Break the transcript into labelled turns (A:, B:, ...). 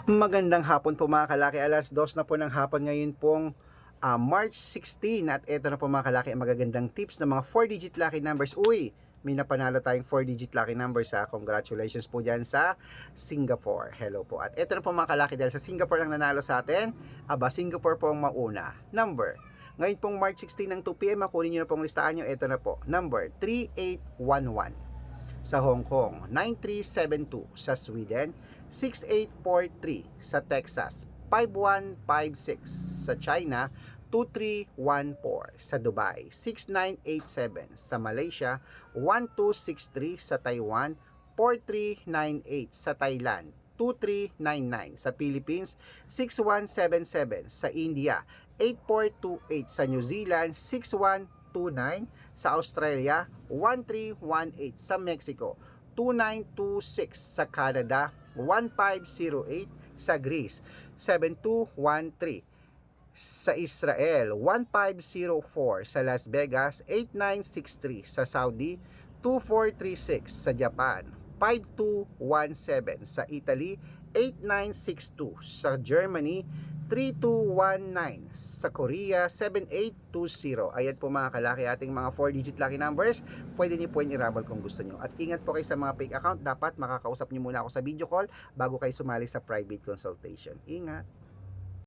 A: Magandang hapon po mga kalaki, alas 2 na po ng hapon ngayon pong March 16 at eto na po mga kalaki ang magagandang tips ng mga 4-digit lucky numbers. Uy, may napanalo tayong 4-digit lucky numbers ha. Congratulations po dyan sa Singapore. Hello po. At eto na po mga kalaki, dahil sa Singapore ang nanalo sa atin, Singapore po ang mauna. Number. Ngayon pong March 16 ng 2 PM, kunin nyo na pong listahan nyo. Eto na po. Number 3811. Sa Hong Kong, 9372 sa Sweden, 6843 sa Texas, 5156 sa China, 2314 sa Dubai, 6987 sa Malaysia, 1263 sa Taiwan, 4398 sa Thailand, 2399 sa Philippines, 6177 sa India, 8428 sa New Zealand, 6129 sa Australia, 1318 sa Mexico, 2926 sa Canada, 1508 sa Greece, 7213 sa Israel, 1504 sa Las Vegas, 8963 sa Saudi, 2436 sa Japan, 5217 sa Italy, 8962 sa Germany, 3219 sa Korea, 7820. Ayan po mga kalaki ating mga 4-digit lucky numbers. Pwede niyo po i-rabol kung gusto niyo. At ingat po kayo sa mga fake account. Dapat makakausap niyo muna ako sa video call bago kayo sumali sa private consultation. Ingat!